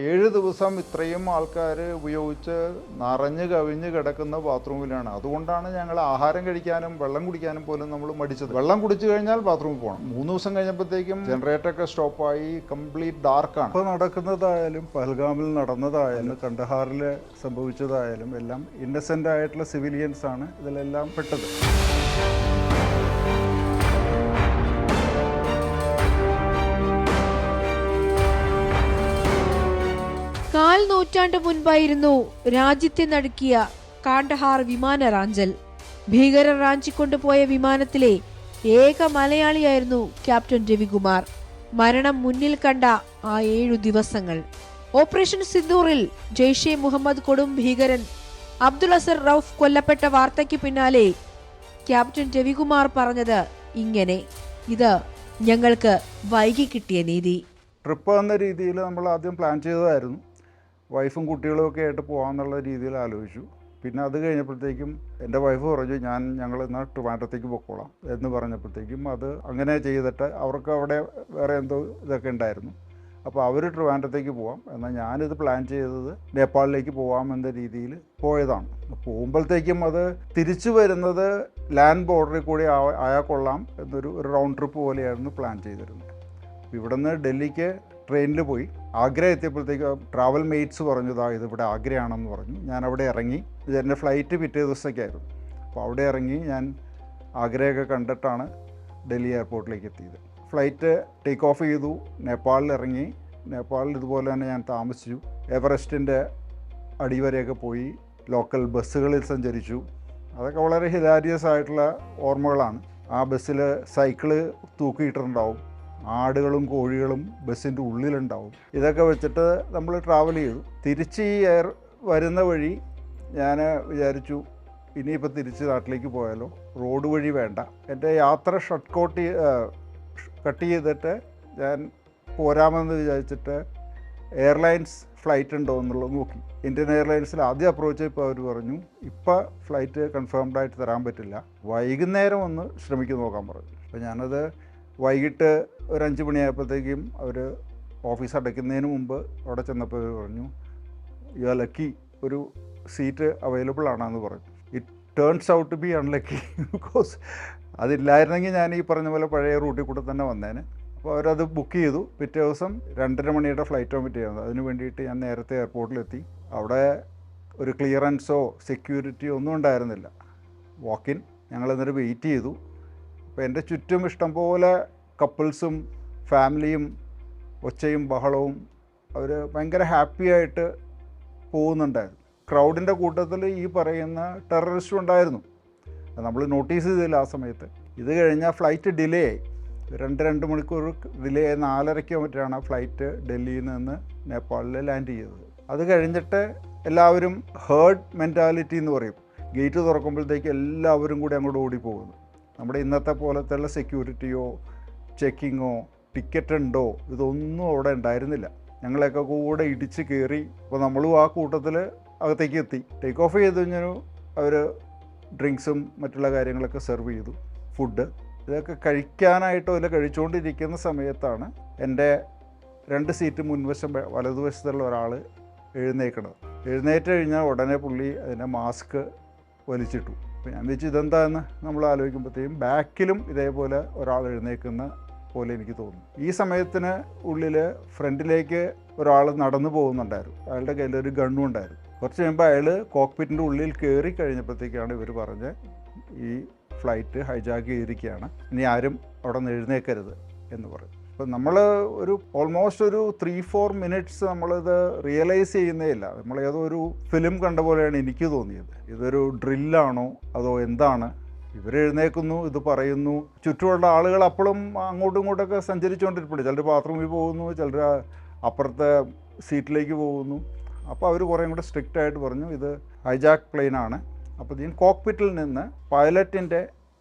7 ദിവസം ഇത്രയും ആൾക്കാർ ഉപയോഗിച്ച് നിറഞ്ഞു കവിഞ്ഞ് കിടക്കുന്ന ബാത്റൂമിലാണ്. അതുകൊണ്ടാണ് ഞങ്ങൾ ആഹാരം കഴിക്കാനും വെള്ളം കുടിക്കാനും പോലും നമ്മൾ മടിച്ചത്. വെള്ളം കുടിച്ചു കഴിഞ്ഞാൽ ബാത്റൂമിൽ പോകണം. 3 ദിവസം കഴിഞ്ഞപ്പോഴത്തേക്കും ജനറേറ്ററൊക്കെ സ്റ്റോപ്പായി, കംപ്ലീറ്റ് ഡാർക്കാണ്. ഇപ്പോൾ നടക്കുന്നതായാലും പഹൽഗാമിൽ നടന്നതായാലും കണ്ടഹാറിൽ സംഭവിച്ചതായാലും എല്ലാം ഇന്നസെൻ്റ് ആയിട്ടുള്ള സിവിലിയൻസ് ആണ് ഇതിലെല്ലാം പെട്ടത്. കാൽ നൂറ്റാണ്ട് മുൻപായിരുന്നു രാജ്യത്തെ നടുക്കിയ കാണ്ഡഹാർ വിമാന റാഞ്ചൽ. ഭീകരർ റാഞ്ചിക്കൊണ്ടുപോയ വിമാനത്തിലെ ഏക മലയാളിയായിരുന്നു ക്യാപ്റ്റൻ രവികുമാർ. മരണം മുന്നിൽ കണ്ട ആ 7 ദിവസങ്ങൾ. ഓപ്പറേഷൻ സിന്ദൂറിൽ ജെയ്ഷെ മുഹമ്മദ് കൊടും ഭീകരൻ അബ്ദുൾ അസർ റൌഫ് കൊല്ലപ്പെട്ട വാർത്തയ്ക്ക് പിന്നാലെ ക്യാപ്റ്റൻ രവികുമാർ പറഞ്ഞത് ഇങ്ങനെ: ഇത് ഞങ്ങൾക്ക് വൈകി കിട്ടിയ നീതി. ട്രിപ്പ് എന്ന രീതിയിൽ നമ്മൾ ആദ്യം പ്ലാൻ ചെയ്തതായിരുന്നു. വൈഫും കുട്ടികളും ഒക്കെ ആയിട്ട് പോകാമെന്നുള്ള രീതിയിൽ ആലോചിച്ചു. പിന്നെ അത് കഴിഞ്ഞപ്പോഴത്തേക്കും എൻ്റെ വൈഫ് പറഞ്ഞു, ഞങ്ങൾ എന്നാൽ ട്രിവാൻഡ്രത്തേക്ക് പൊക്കോളാം എന്ന് പറഞ്ഞപ്പോഴത്തേക്കും അത് അങ്ങനെ ചെയ്തിട്ട് അവർക്ക് അവിടെ വേറെ എന്തോ ഇതൊക്കെ ഉണ്ടായിരുന്നു. അപ്പോൾ അവർ ട്രിവാൻഡ്രത്തേക്ക് പോകാം, എന്നാൽ ഞാനിത് പ്ലാൻ ചെയ്തത് നേപ്പാളിലേക്ക് പോകാമെന്ന രീതിയിൽ പോയതാണ്. പോകുമ്പോഴത്തേക്കും അത് തിരിച്ചു വരുന്നത് ലാൻഡ് ബോർഡറിൽ കൂടി ആയാൽ കൊള്ളാം എന്നൊരു റൗണ്ട് ട്രിപ്പ് പോലെയായിരുന്നു പ്ലാൻ ചെയ്തിരുന്നത്. ഇവിടെ നിന്ന് ഡൽഹിക്ക് ട്രെയിനിൽ പോയി. ആഗ്ര എത്തിയപ്പോഴത്തേക്ക് ട്രാവൽ മേറ്റ്സ് പറഞ്ഞതാ ഇതിവിടെ ആഗ്രയാണെന്ന് പറഞ്ഞു. ഞാൻ അവിടെ ഇറങ്ങി. എൻ്റെ ഫ്ലൈറ്റ് പിറ്റേ ദിവസത്തേക്കായിരുന്നു. അപ്പോൾ അവിടെ ഇറങ്ങി ഞാൻ ആഗ്രയൊക്കെ കണ്ടിട്ടാണ് ഡൽഹി എയർപോർട്ടിലേക്ക് എത്തിയത്. ഫ്ലൈറ്റ് ടേക്ക് ഓഫ് ചെയ്തു, നേപ്പാളിൽ ഇറങ്ങി. നേപ്പാളിൽ ഇതുപോലെ തന്നെ ഞാൻ താമസിച്ചു. എവറസ്റ്റിൻ്റെ അടിവരെയൊക്കെ പോയി, ലോക്കൽ ബസ്സുകളിൽ സഞ്ചരിച്ചു. അതൊക്കെ വളരെ ഹിലാരിയസ് ആയിട്ടുള്ള ഓർമ്മകളാണ്. ആ ബസ്സിൽ സൈക്കിള് തൂക്കിയിട്ടുണ്ടാവും, ആടുകളും കോഴികളും ബസ്സിൻ്റെ ഉള്ളിലുണ്ടാവും. ഇതൊക്കെ വെച്ചിട്ട് നമ്മൾ ട്രാവൽ ചെയ്തു. തിരിച്ച് ഈ വരുന്ന വഴി ഞാൻ വിചാരിച്ചു ഇനിയിപ്പോൾ തിരിച്ച് നാട്ടിലേക്ക് പോയാലോ, റോഡ് വഴി വേണ്ട. എൻ്റെ യാത്ര കട്ട് ചെയ്തിട്ട് ഞാൻ പോരാമെന്ന് വിചാരിച്ചിട്ട് എയർലൈൻസ് ഫ്ലൈറ്റ് ഉണ്ടോ എന്നുള്ളത് നോക്കി. ഇന്ത്യൻ എയർലൈൻസിൽ ആദ്യം അപ്രോച്ച് ചെയ്തപ്പോൾ അവർ പറഞ്ഞു ഇപ്പോൾ ഫ്ലൈറ്റ് കൺഫേംഡ് ആയിട്ട് തരാൻ പറ്റില്ല, വൈകുന്നേരം ഒന്ന് ശ്രമിച്ചു നോക്കാൻ പറഞ്ഞു. അപ്പോൾ ഞാനത് വൈകിട്ട് ഒരു 5 മണിയായപ്പോഴത്തേക്കും അവർ ഓഫീസ് അടയ്ക്കുന്നതിന് മുമ്പ് അവിടെ ചെന്നപ്പോൾ പറഞ്ഞു യു ആർ ലക്കി, ഒരു സീറ്റ് അവൈലബിൾ ആണെന്ന് പറഞ്ഞു. It turns out to be unlucky. Because അതില്ലായിരുന്നെങ്കിൽ ഞാൻ ഈ പറഞ്ഞ പോലെ പഴയ റൂട്ടിൽ കൂടെ തന്നെ വന്നേനെ. അപ്പോൾ അവരത് ബുക്ക് ചെയ്തു. പിറ്റേ ദിവസം 2:30 മണിയുടെ ഫ്ലൈറ്റ് ഓമിറ്റ് ചെയ്യുന്നത്. അതിന് വേണ്ടിയിട്ട് ഞാൻ നേരത്തെ എയർപോർട്ടിലെത്തി. അവിടെ ഒരു ക്ലിയറൻസോ സെക്യൂരിറ്റിയോ ഒന്നും ഉണ്ടായിരുന്നില്ല. വാക്കിൻ. ഞങ്ങളന്നേരം വെയിറ്റ് ചെയ്തു. അപ്പോൾ എൻ്റെ ചുറ്റും ഇഷ്ടംപോലെ കപ്പിൾസും ഫാമിലിയും ഒച്ചയും ബഹളവും. അവർ ഭയങ്കര ഹാപ്പിയായിട്ട് പോകുന്നുണ്ടായിരുന്നു. ക്രൗഡിൻ്റെ കൂട്ടത്തിൽ ഈ പറയുന്ന ടെററിസ്റ്റും ഉണ്ടായിരുന്നു. നമ്മൾ നോട്ടീസ് ചെയ്തില്ല ആ സമയത്ത്. ഇത് കഴിഞ്ഞാൽ ഫ്ലൈറ്റ് ഡിലേ ആയി. 2 മണിക്കൂർ ഡിലേ ആയി. 4:30 മറ്റാണ് ആ ഫ്ലൈറ്റ് ഡൽഹിയിൽ നിന്ന് നേപ്പാളിൽ ലാൻഡ് ചെയ്തത്. അത് കഴിഞ്ഞിട്ട് എല്ലാവരും ഹേർഡ് മെൻറ്റാലിറ്റി എന്ന് പറയും. ഗേറ്റ് തുറക്കുമ്പോഴത്തേക്ക് എല്ലാവരും കൂടി അങ്ങോട്ട് ഓടിപ്പോകുന്നു. നമ്മുടെ ഇന്നത്തെ പോലത്തെയുള്ള സെക്യൂരിറ്റിയോ ചെക്കിങ്ങോ ടിക്കറ്റ് ഉണ്ടോ ഇതൊന്നും അവിടെ ഉണ്ടായിരുന്നില്ല. ഞങ്ങളെയൊക്കെ കൂടെ ഇടിച്ച് കയറി. അപ്പോൾ നമ്മളും ആ കൂട്ടത്തിൽ അകത്തേക്ക് എത്തി. ടേക്ക് ഓഫ് ചെയ്ത് കഴിഞ്ഞാൽ അവർ ഡ്രിങ്ക്സും മറ്റുള്ള കാര്യങ്ങളൊക്കെ സെർവ് ചെയ്തു. ഫുഡ് ഇതൊക്കെ കഴിക്കാനായിട്ടോ ഇല്ല കഴിച്ചുകൊണ്ടിരിക്കുന്ന സമയത്താണ് എൻ്റെ 2 സീറ്റ് മുൻവശം വലതുവശത്തുള്ള ഒരാൾ എഴുന്നേൽക്കണത്. എഴുന്നേറ്റ് കഴിഞ്ഞാൽ ഉടനെ പുള്ളി അതിൻ്റെ മാസ്ക് വലിച്ചിട്ടു. അപ്പോൾ ഞാൻ വെച്ച് ഇതെന്താണെന്ന് നമ്മൾ ആലോചിക്കുമ്പോഴത്തേക്കും ബാക്കിലും ഇതേപോലെ ഒരാൾ എഴുന്നേൽക്കുന്ന പോലെ എനിക്ക് തോന്നുന്നു. ഈ സമയത്തിന് ഉള്ളിൽ ഫ്രണ്ടിലേക്ക് ഒരാൾ നടന്നു പോകുന്നുണ്ടായിരുന്നു. അയാളുടെ കയ്യിലൊരു ഗണ്ണും ഉണ്ടായിരുന്നു. കുറച്ച് കഴിയുമ്പോൾ അയാൾ കോക്പിറ്റിൻ്റെ ഉള്ളിൽ കയറി കഴിഞ്ഞപ്പോഴത്തേക്കാണ് ഇവർ പറഞ്ഞ് ഈ ഫ്ലൈറ്റ് ഹൈജാക്ക് ചെയ്തിരിക്കുകയാണ്, ഇനി ആരും അവിടെ നിന്ന് എഴുന്നേൽക്കരുത് എന്ന് പറയും. അപ്പം നമ്മൾ ഓൾമോസ്റ്റ് ഒരു 3-4 മിനിറ്റ്സ് നമ്മളിത് റിയലൈസ് ചെയ്യുന്നേ ഇല്ല. നമ്മൾ ഏതോ ഒരു ഫിലിം കണ്ട പോലെയാണ് എനിക്ക് തോന്നിയത്. ഇതൊരു ഡ്രില്ലാണോ അതോ എന്താണ്? ഇവരെഴുന്നേൽക്കുന്നു, ഇത് പറയുന്നു. ചുറ്റുമുള്ള ആളുകൾ അപ്പോഴും അങ്ങോട്ടും ഇങ്ങോട്ടൊക്കെ സഞ്ചരിച്ചുകൊണ്ടിരിപ്പുണ്ട്. ചിലർ ബാത്റൂമിൽ പോകുന്നു, ചിലർ അപ്പുറത്തെ സീറ്റിലേക്ക് പോകുന്നു. അപ്പോൾ അവർ കുറേയും കൂടെ സ്ട്രിക്റ്റ് ആയിട്ട് പറഞ്ഞു ഇത് ഹൈജാക്ക് പ്ലെയിനാണ്. അപ്പോൾ ഇതിന് കോക്പിറ്റിൽ നിന്ന് പൈലറ്റിൻ്റെ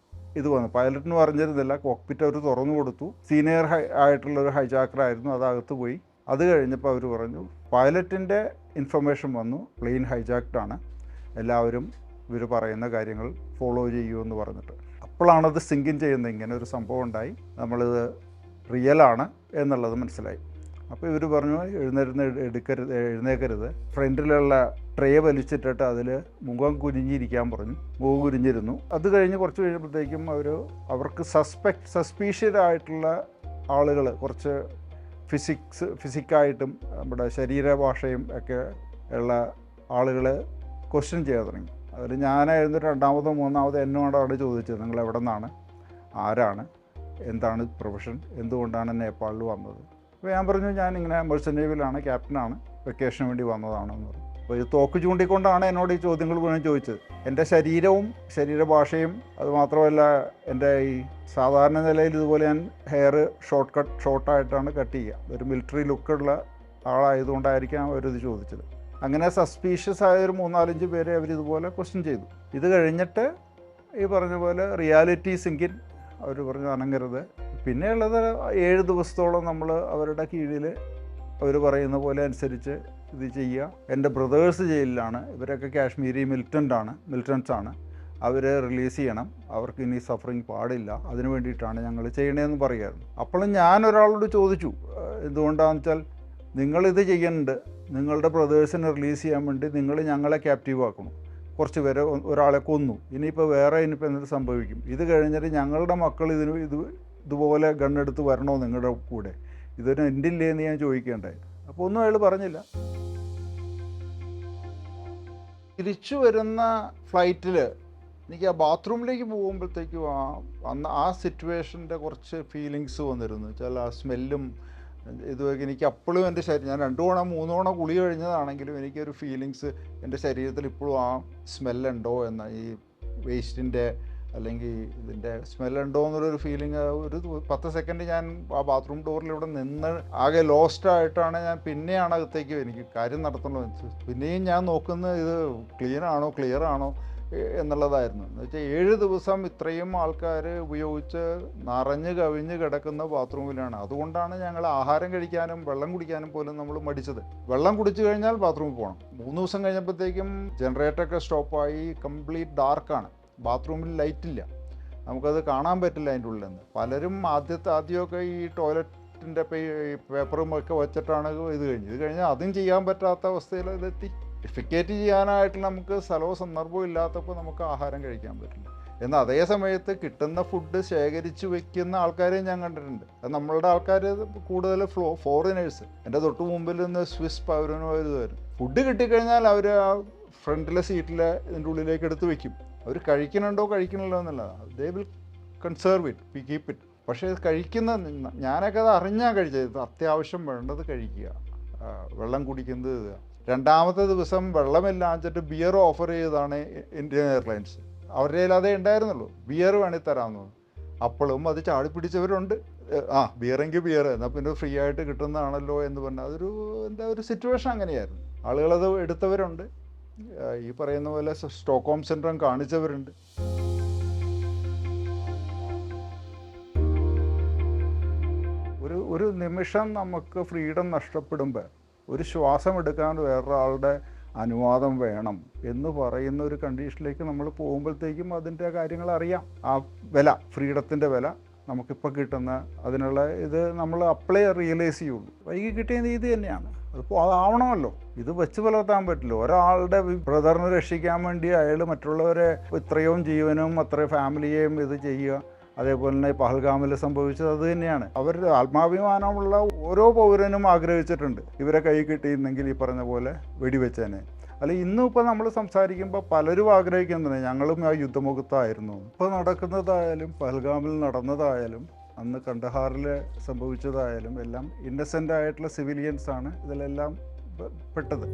ഇത് വന്നു. പൈലറ്റിന് പറഞ്ഞിരുന്നില്ല, കോക്പിറ്റ് അവർ തുറന്നു കൊടുത്തു. സീനിയർ ആയിട്ടുള്ളൊരു ഹൈജാക്കറായിരുന്നു, അതകത്ത് പോയി. അത് കഴിഞ്ഞപ്പോൾ അവർ പറഞ്ഞു പൈലറ്റിൻ്റെ ഇൻഫർമേഷൻ വന്നു, പ്ലെയിൻ ഹൈജാക്ക്ഡാണ്, എല്ലാവരും ഇവർ പറയുന്ന കാര്യങ്ങൾ ഫോളോ ചെയ്യുമെന്ന് പറഞ്ഞിട്ട്. അപ്പോഴാണത് സിങ്കിൻ ചെയ്യുന്നത്, ഇങ്ങനെ ഒരു സംഭവം ഉണ്ടായി, നമ്മളിത് റിയലാണ് എന്നുള്ളത് മനസ്സിലായി. അപ്പോൾ ഇവർ പറഞ്ഞു എഴുന്നേക്കരുത്, ഫ്രണ്ടിലുള്ള ട്രേ വലിച്ചിട്ടിട്ട് അതിൽ മുഖം കുനിഞ്ഞിരിക്കാൻ പറഞ്ഞു. മുഖം കുനിഞ്ഞിരുന്നു. അത് കഴിഞ്ഞ് കുറച്ച് കഴിയുമ്പോഴത്തേക്കും അവർക്ക് സസ്പീഷ്യഡായിട്ടുള്ള ആളുകൾ, കുറച്ച് ഫിസിക്കായിട്ടും നമ്മുടെ ശരീരഭാഷയും ഒക്കെ ഉള്ള ആളുകൾ ക്വസ്റ്റ്യൻ ചെയ്യാൻ തുടങ്ങി. അതിൽ ഞാനായിരുന്നു രണ്ടാമതോ മൂന്നാമതോ എന്നോടാണ് ചോദിച്ചത്, നിങ്ങൾ എവിടെ നിന്നാണ്, ആരാണ്, എന്താണ് പ്രൊഫഷൻ, എന്തുകൊണ്ടാണ് നേപ്പാളിൽ വന്നത്. അപ്പോൾ ഞാൻ പറഞ്ഞു, ഞാനിങ്ങനെ മെർച്ചൻ്റ് നേവിയിലാണ്, ക്യാപ്റ്റനാണ്, വെക്കേഷന് വേണ്ടി വന്നതാണെന്ന് പറഞ്ഞു. അപ്പോൾ ഇത് തോക്ക് ചൂണ്ടിക്കൊണ്ടാണ് എന്നോട് ഈ ചോദ്യങ്ങൾ മുഴുവൻ ചോദിച്ചത്. എൻ്റെ ശരീരവും ശരീരഭാഷയും, അതുമാത്രമല്ല എൻ്റെ ഈ സാധാരണ നിലയിൽ ഇതുപോലെ ഞാൻ ഹെയർ ഷോർട്ടായിട്ടാണ് കട്ട് ചെയ്യുക. ഒരു മിലിറ്ററി ലുക്കുള്ള ആളായതുകൊണ്ടായിരിക്കാം അവരിത് ചോദിച്ചത്. അങ്ങനെ സസ്പീഷ്യസ് ആയ ഒരു 3-4 പേരെ അവരിതുപോലെ ക്വസ്റ്റ്യൻ ചെയ്തു. ഇത് കഴിഞ്ഞിട്ട് ഈ പറഞ്ഞ പോലെ റിയാലിറ്റി സിങ്കിൻ അവർ പറഞ്ഞു അനങ്ങരുത്. പിന്നെയുള്ളത് 7 ദിവസത്തോളം നമ്മൾ അവരുടെ കീഴിൽ അവർ പറയുന്ന പോലെ അനുസരിച്ച് ഇത് ചെയ്യുക. എൻ്റെ ബ്രദേഴ്സ് ജയിലിലാണ്, ഇവരൊക്കെ കാശ്മീരി മിലിറ്റൻസ് ആണ്. അവർ റിലീസ് ചെയ്യണം, അവർക്ക് ഇനി സഫറിങ് പാടില്ല, അതിന് വേണ്ടിയിട്ടാണ് ഞങ്ങൾ ചെയ്യണതെന്ന് പറയുമായിരുന്നു. അപ്പോഴും ഞാൻ ഒരാളോട് ചോദിച്ചു, എന്തുകൊണ്ടാണെന്ന് വെച്ചാൽ നിങ്ങളിത് ചെയ്യുന്നുണ്ട്, നിങ്ങളുടെ ബ്രദേഴ്സിനെ റിലീസ് ചെയ്യാൻ വേണ്ടി നിങ്ങൾ ഞങ്ങളെ ക്യാപ്റ്റീവ് ആക്കണം, കുറച്ച് പേരെ ഒരാളെ കൊന്നു, ഇനിയിപ്പോൾ എന്ത് സംഭവിക്കും, ഇത് കഴിഞ്ഞിട്ട് ഞങ്ങളുടെ മക്കൾ ഇതുപോലെ ഗണ്ണെടുത്ത് വരണോ നിങ്ങളുടെ കൂടെ, ഇതൊരു എൻഡില്ലേ എന്ന് ഞാൻ ചോദിക്കേണ്ടായി. അപ്പോൾ ഒന്നും അയാൾ പറഞ്ഞില്ല. തിരിച്ചു വരുന്ന ഫ്ലൈറ്റിൽ എനിക്ക് ആ ബാത്റൂമിലേക്ക് പോകുമ്പോഴത്തേക്കും ആ സിറ്റുവേഷൻ്റെ കുറച്ച് ഫീലിങ്സ് വന്നിരുന്നു. ചില ആ സ്മെല്ലും ഇതുമൊക്കെ എനിക്ക് അപ്പോഴും എൻ്റെ ഞാൻ 2 തവണ 3 തവണ കുളി കഴിഞ്ഞതാണെങ്കിലും എനിക്കൊരു ഫീലിങ്സ് എൻ്റെ ശരീരത്തിൽ ഇപ്പോഴും ആ സ്മെല്ലുണ്ടോ എന്ന, ഈ വേസ്റ്റിൻ്റെ അല്ലെങ്കിൽ ഇതിൻ്റെ സ്മെല്ലുണ്ടോ എന്നുള്ളൊരു ഫീലിംഗ്. ഒരു 10 സെക്കൻഡ് ഞാൻ ആ ബാത്റൂം ഡോറിലൂടെ നിന്ന് ആകെ ലോസ്റ്റായിട്ടാണ് ഞാൻ പിന്നെയാണ് അകത്തേക്ക് എനിക്ക് കാര്യം നടത്തണത്. പിന്നെയും ഞാൻ നോക്കുന്നത് ഇത് ക്ലിയർ ആണോ എന്നുള്ളതായിരുന്നു. എന്ന് വെച്ചാൽ 7 ദിവസം ഇത്രയും ആൾക്കാർ ഉപയോഗിച്ച് നിറഞ്ഞ് കവിഞ്ഞ് കിടക്കുന്ന ബാത്റൂമിലാണ്. അതുകൊണ്ടാണ് ഞങ്ങൾ ആഹാരം കഴിക്കാനും വെള്ളം കുടിക്കാനും പോലും നമ്മൾ മടിച്ചത്. വെള്ളം കുടിച്ചു കഴിഞ്ഞാൽ ബാത്റൂമിൽ പോകണം. 3 ദിവസം കഴിഞ്ഞപ്പോഴത്തേക്കും ജനറേറ്ററൊക്കെ സ്റ്റോപ്പായി, കംപ്ലീറ്റ് ഡാർക്കാണ്, ബാത്റൂമിൽ ലൈറ്റില്ല, നമുക്കത് കാണാൻ പറ്റില്ല അതിൻ്റെ ഉള്ളിൽ നിന്ന്. പലരും ആദ്യമൊക്കെ ഈ ടോയ്ലറ്റിൻ്റെ പേപ്പറും ഒക്കെ വെച്ചിട്ടാണ് ഇത് കഴിഞ്ഞാൽ അതും ചെയ്യാൻ പറ്റാത്ത അവസ്ഥയിൽ ഇതെത്തി. ഡിഫിക്കേറ്റ് ചെയ്യാനായിട്ട് നമുക്ക് സ്ഥലവും സന്ദർഭവും ഇല്ലാത്തപ്പോൾ നമുക്ക് ആഹാരം കഴിക്കാൻ പറ്റില്ല. എന്നാൽ അതേ സമയത്ത് കിട്ടുന്ന ഫുഡ് ശേഖരിച്ച് വെക്കുന്ന ആൾക്കാരെയും ഞാൻ കണ്ടിട്ടുണ്ട്. അത് നമ്മളുടെ ആൾക്കാർ കൂടുതൽ ഫോറിനേഴ്സ്. എൻ്റെ തൊട്ട് മുമ്പിൽ നിന്ന് സ്വിസ് പൗരന്മാരുമായിരുന്നു. ഫുഡ് കിട്ടിക്കഴിഞ്ഞാൽ അവർ ആ ഫ്രണ്ടിലെ സീറ്റിൽ ഇതിൻ്റെ ഉള്ളിലേക്ക് എടുത്ത് വെക്കും. അവർ കഴിക്കണില്ലോ എന്നല്ല, they will conserve it, keep it. പക്ഷേ ഞാനൊക്കെ അത് അറിഞ്ഞാൽ കഴിച്ചത്. അത്യാവശ്യം വേണ്ടത് കഴിക്കുക, വെള്ളം കുടിക്കുന്നത്. 2-ാമത്തെ ദിവസം വെള്ളമില്ലാഞ്ഞിട്ട് ബിയർ ഓഫർ ചെയ്തതാണ് ഇന്ത്യൻ എയർലൈൻസ്. അവരുടെ കയ്യിൽ അതേ ഉണ്ടായിരുന്നുള്ളൂ, ബിയർ വേണമെങ്കിൽ തരാമെന്ന്. അപ്പോഴും അത് ചാടി പിടിച്ചവരുണ്ട്. ബിയറെങ്കിൽ ബിയർ, എന്നാൽ പിന്നെ ഫ്രീ ആയിട്ട് കിട്ടുന്നതാണല്ലോ എന്ന് പറഞ്ഞാൽ ഒരു സിറ്റുവേഷൻ അങ്ങനെയായിരുന്നു. ആളുകളത് എടുത്തവരുണ്ട്, ഈ പറയുന്ന പോലെ സ്റ്റോക്ക്ഹോം സിൻഡ്രോം കാണിച്ചവരുണ്ട്. ഒരു നിമിഷം നമുക്ക് ഫ്രീഡം നഷ്ടപ്പെടുമ്പോൾ ഒരു ശ്വാസം എടുക്കാൻ വേറൊരാളുടെ അനുവാദം വേണം എന്ന് പറയുന്ന ഒരു കണ്ടീഷനിലേക്ക് നമ്മൾ പോകുമ്പോഴത്തേക്കും അതിൻ്റെ കാര്യങ്ങൾ അറിയാം. ആ വില, ഫ്രീഡത്തിൻ്റെ വില നമുക്കിപ്പോൾ കിട്ടുന്ന അതിനുള്ള ഇത് നമ്മൾ റിയലൈസ് ചെയ്യുള്ളൂ. വൈകി കിട്ടിയത് ഇത് തന്നെയാണ്. അതിപ്പോൾ അതാവണമല്ലോ, ഇത് വെച്ച് പുലർത്താൻ പറ്റില്ല. ഒരാളുടെ ബ്രദറിനെ രക്ഷിക്കാൻ വേണ്ടി അയാൾ മറ്റുള്ളവരെ ഇത്രയും ജീവനും അത്ര ഫാമിലിയെയും ഇത് ചെയ്യുക. അതേപോലെ തന്നെ പഹൽഗാമിൽ സംഭവിച്ചത് അത് തന്നെയാണ്. അവരുടെ ആത്മാഭിമാനമുള്ള ഓരോ പൗരനും ആഗ്രഹിച്ചിട്ടുണ്ട് ഇവരെ കൈ കിട്ടിയിരുന്നെങ്കിൽ ഈ പറഞ്ഞ പോലെ വെടിവെച്ചേനെ. അല്ല, ഇന്നും ഇപ്പോൾ നമ്മൾ സംസാരിക്കുമ്പോൾ പലരും ആഗ്രഹിക്കുന്നത് ഞങ്ങളും ആ യുദ്ധമുഖത്തായിരുന്നു. ഇപ്പോൾ നടക്കുന്നതായാലും പഹൽഗാമിൽ നടന്നതായാലും അന്ന് കണ്ടഹാറിൽ സംഭവിച്ചതായാലും എല്ലാം ഇന്നസെൻ്റ് ആയിട്ടുള്ള സിവിലിയൻസാണ് ഇതിലെല്ലാം പെട്ടത്.